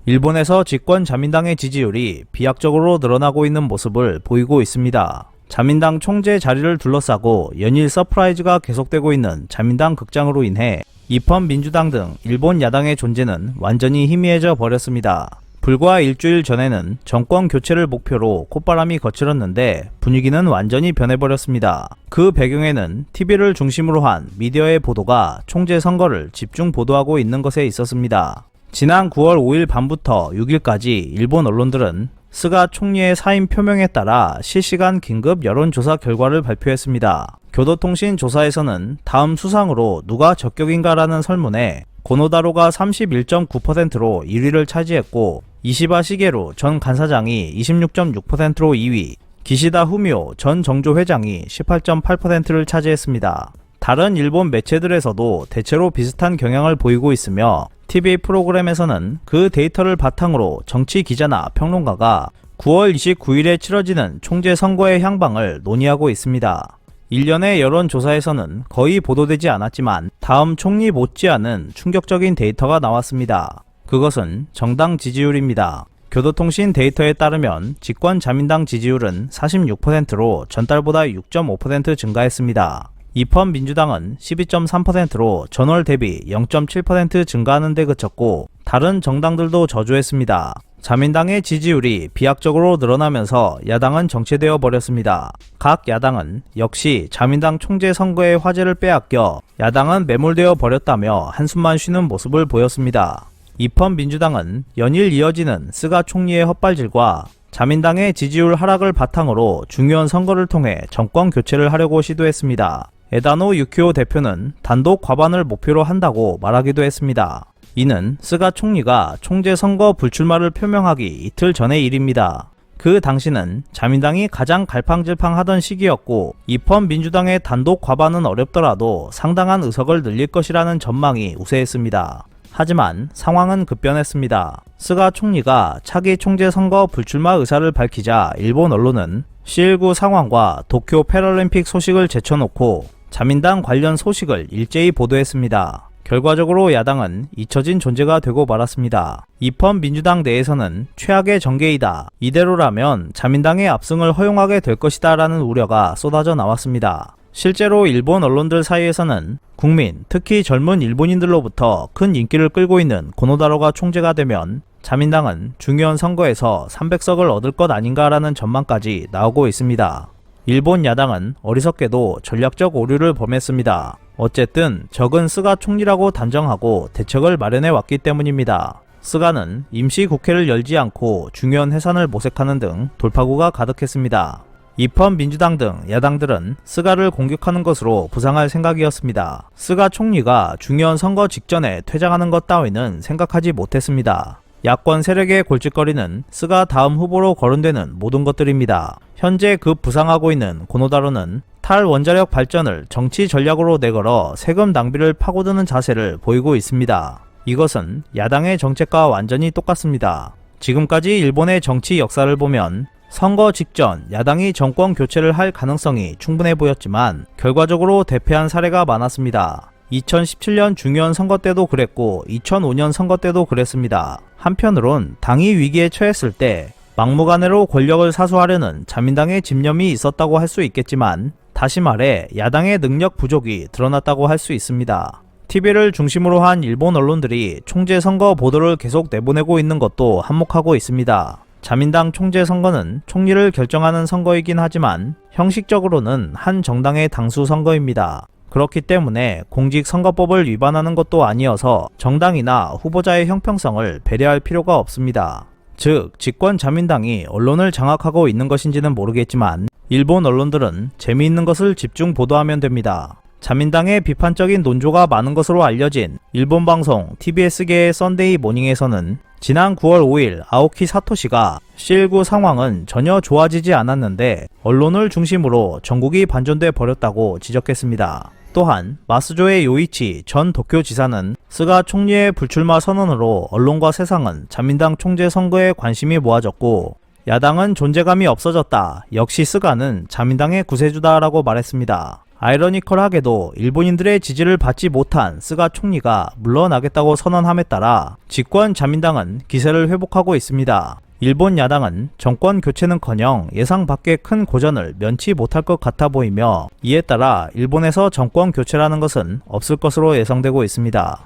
일본에서 집권 자민당의 지지율이 비약적으로 늘어나고 있는 모습을 보이고 있습니다. 자민당 총재 자리를 둘러싸고 연일 서프라이즈가 계속되고 있는 자민당 극장으로 인해 입헌 민주당 등 일본 야당의 존재는 완전히 희미해져 버렸습니다. 불과 일주일 전에는 정권 교체를 목표로 콧바람이 거칠었는데 분위기는 완전히 변해버렸습니다. 그 배경에는 TV를 중심으로 한 미디어의 보도가 총재 선거를 집중 보도하고 있는 것에 있었습니다. 지난 9월 5일 밤부터 6일까지 일본 언론들은 스가 총리의 사임 표명에 따라 실시간 긴급 여론조사 결과를 발표했습니다. 교도통신 조사에서는 다음 수상으로 누가 적격인가라는 설문에 고노다로가 31.9%로 1위를 차지했고, 이시바 시게루 전 간사장이 26.6%로 2위, 기시다 후미오 전 정조 회장이 18.8%를 차지했습니다. 다른 일본 매체들에서도 대체로 비슷한 경향을 보이고 있으며 TV 프로그램에서는 그 데이터를 바탕으로 정치 기자나 평론가가 9월 29일에 치러지는 총재 선거의 향방을 논의하고 있습니다. 일련의 여론조사에서는 거의 보도되지 않았지만 다음 총리 못지않은 충격적인 데이터가 나왔습니다. 그것은 정당 지지율입니다. 교도통신 데이터에 따르면 집권 자민당 지지율은 46%로 전달보다 6.5% 증가했습니다. 입헌 민주당은 12.3%로 전월 대비 0.7% 증가하는 데 그쳤고, 다른 정당들도 저조했습니다. 자민당의 지지율이 비약적으로 늘어나면서 야당은 정체되어 버렸습니다. 각 야당은 역시 자민당 총재 선거의 화제를 빼앗겨 야당은 매몰되어 버렸다며 한숨만 쉬는 모습을 보였습니다. 입헌 민주당은 연일 이어지는 스가 총리의 헛발질과 자민당의 지지율 하락을 바탕으로 중요한 선거를 통해 정권 교체를 하려고 시도했습니다. 에다노 유키오 대표는 단독 과반을 목표로 한다고 말하기도 했습니다. 이는 스가 총리가 총재 선거 불출마를 표명하기 이틀 전의 일입니다. 그 당시는 자민당이 가장 갈팡질팡하던 시기였고, 입헌 민주당의 단독 과반은 어렵더라도 상당한 의석을 늘릴 것이라는 전망이 우세했습니다. 하지만 상황은 급변했습니다. 스가 총리가 차기 총재 선거 불출마 의사를 밝히자 일본 언론은 C19 상황과 도쿄 패럴림픽 소식을 제쳐놓고 자민당 관련 소식을 일제히 보도했습니다. 결과적으로 야당은 잊혀진 존재가 되고 말았습니다. 입헌 민주당 내에서는 최악의 전개이다, 이대로라면 자민당의 압승을 허용하게 될 것이다 라는 우려가 쏟아져 나왔습니다. 실제로 일본 언론들 사이에서는 국민, 특히 젊은 일본인들로부터 큰 인기를 끌고 있는 고노다로가 총재가 되면 자민당은 중요한 선거에서 300석을 얻을 것 아닌가라는 전망까지 나오고 있습니다. 일본 야당은 어리석게도 전략적 오류를 범했습니다. 어쨌든 적은 스가 총리라고 단정하고 대책을 마련해 왔기 때문입니다. 스가는 임시국회를 열지 않고 중요한 해산을 모색하는 등 돌파구가 가득했습니다. 입헌 민주당 등 야당들은 스가를 공격하는 것으로 부상할 생각이었습니다. 스가 총리가 중요한 선거 직전에 퇴장하는 것 따위는 생각하지 못했습니다. 야권 세력의 골칫거리는 스가 다음 후보로 거론되는 모든 것들입니다. 현재 급 부상하고 있는 고노다로는 탈원자력 발전을 정치 전략으로 내걸어 세금 낭비를 파고드는 자세를 보이고 있습니다. 이것은 야당의 정책과 완전히 똑같습니다. 지금까지 일본의 정치 역사를 보면 선거 직전 야당이 정권 교체를 할 가능성이 충분해 보였지만 결과적으로 대패한 사례가 많았습니다. 2017년 중요한 선거 때도 그랬고 2005년 선거 때도 그랬습니다. 한편으론 당이 위기에 처했을 때 막무가내로 권력을 사수하려는 자민당의 집념이 있었다고 할 수 있겠지만, 다시 말해 야당의 능력 부족이 드러났다고 할 수 있습니다. TV를 중심으로 한 일본 언론들이 총재 선거 보도를 계속 내보내고 있는 것도 한몫하고 있습니다. 자민당 총재 선거는 총리를 결정하는 선거이긴 하지만 형식적으로는 한 정당의 당수 선거입니다. 그렇기 때문에 공직선거법을 위반하는 것도 아니어서 정당이나 후보자의 형평성을 배려할 필요가 없습니다. 즉, 집권 자민당이 언론을 장악하고 있는 것인지는 모르겠지만 일본 언론들은 재미있는 것을 집중 보도하면 됩니다. 자민당의 비판적인 논조가 많은 것으로 알려진 일본 방송 TBS계의 썬데이 모닝에서는 지난 9월 5일 아오키 사토시가 C19 상황은 전혀 좋아지지 않았는데 언론을 중심으로 전국이 반전돼 버렸다고 지적했습니다. 또한 마스조의 요이치 전 도쿄지사는 스가 총리의 불출마 선언으로 언론과 세상은 자민당 총재 선거에 관심이 모아졌고 야당은 존재감이 없어졌다, 역시 스가는 자민당의 구세주다라고 말했습니다. 아이러니컬하게도 일본인들의 지지를 받지 못한 스가 총리가 물러나겠다고 선언함에 따라 집권 자민당은 기세를 회복하고 있습니다. 일본 야당은 정권 교체는커녕 예상 밖의 큰 고전을 면치 못할 것 같아 보이며, 이에 따라 일본에서 정권 교체라는 것은 없을 것으로 예상되고 있습니다.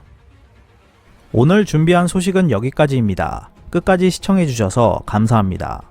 오늘 준비한 소식은 여기까지입니다. 끝까지 시청해주셔서 감사합니다.